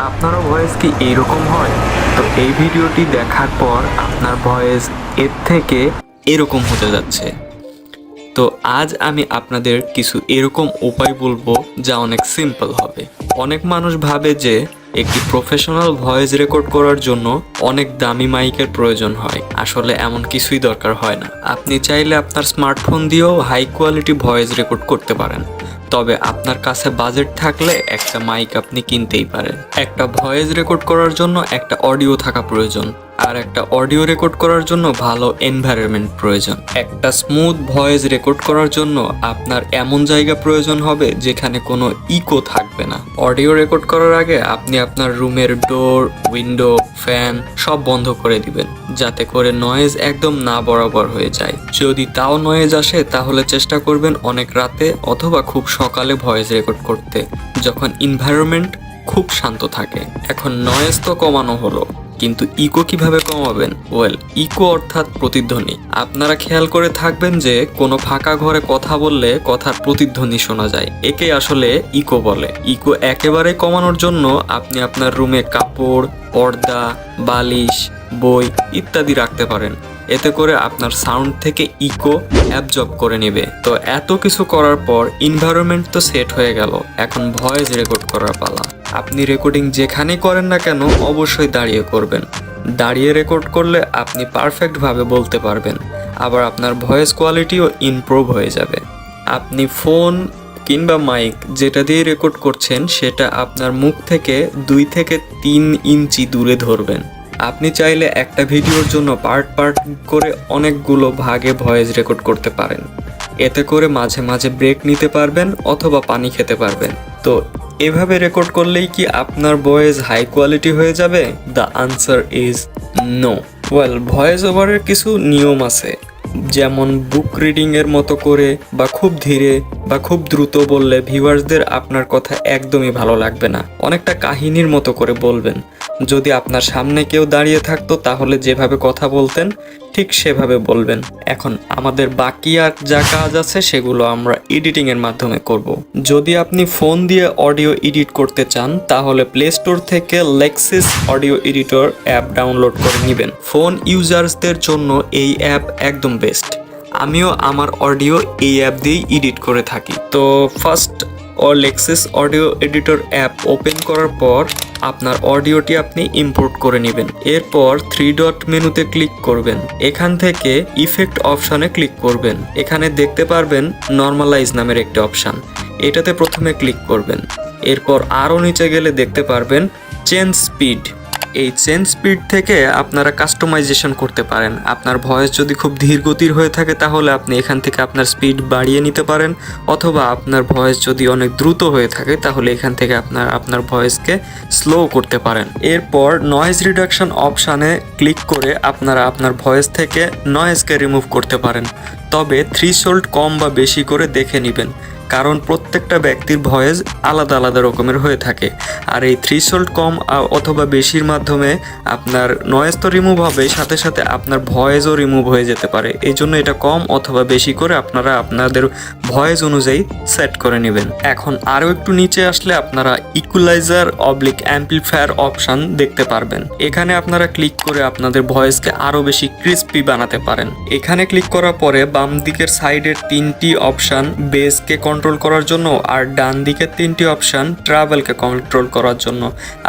আপনারও ভয়েস কি এইরকম হয়? তো এই ভিডিওটি দেখার পর আপনার ভয়েস এর থেকে এরকম হতে যাচ্ছে। তো আজ আমি আপনাদের কিছু এরকম উপায় বলবো যা অনেক সিম্পল হবে। অনেক মানুষ ভাবে যে একটি প্রফেশনাল ভয়েস রেকর্ড করার জন্য অনেক দামি মাইকের প্রয়োজন হয়। আসলে এমন কিছুই দরকার হয় না। আপনি চাইলে আপনার স্মার্টফোন দিয়েও হাই কোয়ালিটি ভয়েস রেকর্ড করতে পারেন। তবে আপনার কাছে বাজেট থাকলে একটা মাইক আপনি কিনতেই পারেন। একটা ভয়েস রেকর্ড করার জন্য একটা অডিও থাকা প্রয়োজন, আর একটা অডিও রেকর্ড করার জন্য ভালো এনভায়রনমেন্ট প্রয়োজন। একটা স্মুথ ভয়েস রেকর্ড করার জন্য আপনার এমন জায়গা প্রয়োজন হবে যেখানে কোনো ইকো থাকবে না। অডিও রেকর্ড করার আগে আপনি আপনার রুমের ডোর, উইন্ডো, ফ্যান সব বন্ধ করে দিবেন, যাতে করে নয়েজ একদম না বরাবর হয়ে যায়। যদি তাও নয়েজ আসে তাহলে চেষ্টা করবেন অনেক রাতে অথবা খুব সকালে ভয়েস রেকর্ড করতে, যখন এনভায়রনমেন্ট খুব শান্ত থাকে। এখন নয়েজ তো কমানো হলো, কিন্তু ইকো কিভাবে কমাবেন? ইকো অর্থাৎ প্রতিধ্বনি। আপনারা খেয়াল করে থাকবেন যে কোনো ফাঁকা ঘরে কথা বললে কথার প্রতিধ্বনি শোনা যায়, একে আসলে ইকো বলে। ইকো একেবারে কমানোর জন্য আপনি আপনার রুমে কাপড়, পর্দা, বালিশ, বই ইত্যাদি রাখতে পারেন। এতে করে আপনার সাউন্ড থেকে ইকো অ্যাবজর্ব করে নেবে। তো এত কিছু করার পর এনভায়রনমেন্ট তো সেট হয়ে গেল, এখন ভয়েস রেকর্ড করার পালা। আপনি রেকর্ডিং যেখানেই করেন না কেন অবশ্যই দাঁড়িয়ে করবেন। দাঁড়িয়ে রেকর্ড করলে আপনি পারফেক্টভাবে বলতে পারবেন, আবার আপনার ভয়েস কোয়ালিটিও ইমপ্রুভ হয়ে যাবে। আপনি ফোন কিংবা মাইক যেটা দিয়ে রেকর্ড করছেন সেটা আপনার মুখ থেকে 2 থেকে 3 ইঞ্চি দূরে ধরবেন। আপনি চাইলে একটা ভিডিওর জন্য পার্ট পার্ট করে অনেকগুলো ভাগে ভয়েস রেকর্ড করতে পারেন। এতে করে মাঝে মাঝে ব্রেক নিতে পারবেন অথবা পানি খেতে পারবেন। তো এভাবে রেকর্ড করলেই কি আপনার ভয়েস হাই কোয়ালিটি হয়ে যাবে? The answer is no. Voice ওভারের কিছু নিয়ম আছে, যেমন বুক রিডিংয়ের মতো করে বা খুব ধীরে বা খুব দ্রুত বললে ভিউয়ার্সদের আপনার কথা একদমই ভালো লাগবে না। অনেকটা কাহিনীর মতো করে বলবেন। যদি আপনার সামনে কেউ দাঁড়িয়ে থাকতো তাহলে যেভাবে কথা বলতেন ঠিক সেভাবে বলবেন। এখন আমাদের বাকি আর যা কাজ আছে সেগুলো আমরা এডিটিংয়ের মাধ্যমে করব। যদি আপনি ফোন দিয়ে অডিও এডিট করতে চান তাহলে প্লে স্টোর থেকে Lexis audio editor app download করে নেবেন। ফোন ইউজার্সদের জন্য এই অ্যাপ একদম বেস্ট। আমিও আমার অডিও এই অ্যাপ দিয়েই এডিট করে থাকি। তো first Lexis audio editor app open করার পর আপনার অডিওটি আপনি ইম্পোর্ট করে নেবেন। এরপর 3 ডট মেনুতে ক্লিক করবেন। এখান থেকে ইফেক্ট অপশানে ক্লিক করবেন। এখানে দেখতে পারবেন নর্মালাইজ নামের একটি অপশান, এটাতে প্রথমে ক্লিক করবেন। এরপর আরও নিচে গেলে দেখতে পারবেন চেঞ্জ স্পিড। এই চেঞ্জ স্পিড থেকে আপনারা কাস্টমাইজেশন করতে পারেন। আপনার ভয়েস যদি খুব ধীর গতির হয়ে থাকে তাহলে আপনি এখান থেকে আপনার স্পিড বাড়িয়ে নিতে পারেন, অথবা আপনার ভয়েস যদি অনেক দ্রুত হয়ে থাকে তাহলে এখান থেকে আপনার ভয়েসকে স্লো করতে পারেন। এরপর নয়েজ রিডাকশন অপশানে ক্লিক করে আপনারা আপনার ভয়েস থেকে নয়েজকে রিমুভ করতে পারেন। তবে থ্রেশহোল্ড কম বা বেশি করে দেখে নেবেন, কারণ প্রত্যেকটা ব্যক্তির ভয়েস আলাদা আলাদা রকমের হয়ে থাকে। আর এই থ্রেশহোল্ড কম অথবা বেশির মাধ্যমে আপনার নয়েজ তো রিমুভ হবে, সাথে সাথে আপনার ভয়েসও রিমুভ হয়ে যেতে পারে। এই জন্য এটা কম অথবা বেশি করে আপনারা আপনাদের ভয়েস অনুযায়ী সেট করে নেবেন। এখন আরও একটু নিচে আসলে আপনারা ইকুয়ালাইজার অবলিক অ্যাম্পলিফায়ার অপশান দেখতে পারবেন। এখানে আপনারা ক্লিক করে আপনাদের ভয়েসকে আরও বেশি ক্রিস্পি বানাতে পারেন। এখানে ক্লিক করার পরে বাম দিকের সাইডের 3টি অপশান বেসকে কন্ট্রোল করার জন্য, আর ডান দিকের 3টি অপশান ট্রাভেলকে কন্ট্রোল করার জন্য।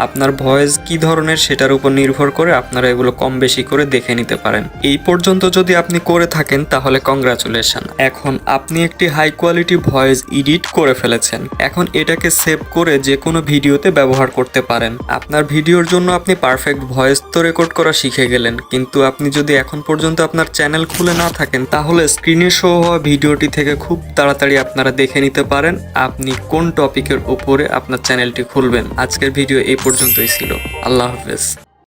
আপনার ভয়েস কি ধরনের সেটার উপর নির্ভর করে আপনারা এগুলো কম বেশি করে দেখে নিতে পারেন। এই পর্যন্ত যদি আপনি করে থাকেন তাহলে কংগ্রাচুলেশন। এখন আপনি একটি হাই কোয়ালিটি ভয়েস এডিট করে ফেলেছেন। এখন এটাকে সেভ করে যে কোনো ভিডিওতে ব্যবহার করতে পারেন। আপনার ভিডিওর জন্য আপনি পারফেক্ট ভয়েস তো রেকর্ড করা শিখে গেলেন, কিন্তু আপনি যদি এখন পর্যন্ত আপনার চ্যানেল খুলে না থাকেন তাহলে স্ক্রিনে শো হওয়া ভিডিওটি থেকে খুব তাড়াতাড়ি আপনারা দেখে নিতে পারেন আপনি কোন টপিকের উপরে আপনার চ্যানেলটি খুলবেন। আজকের ভিডিও এই পর্যন্তই ছিল। আল্লাহ হাফেজ।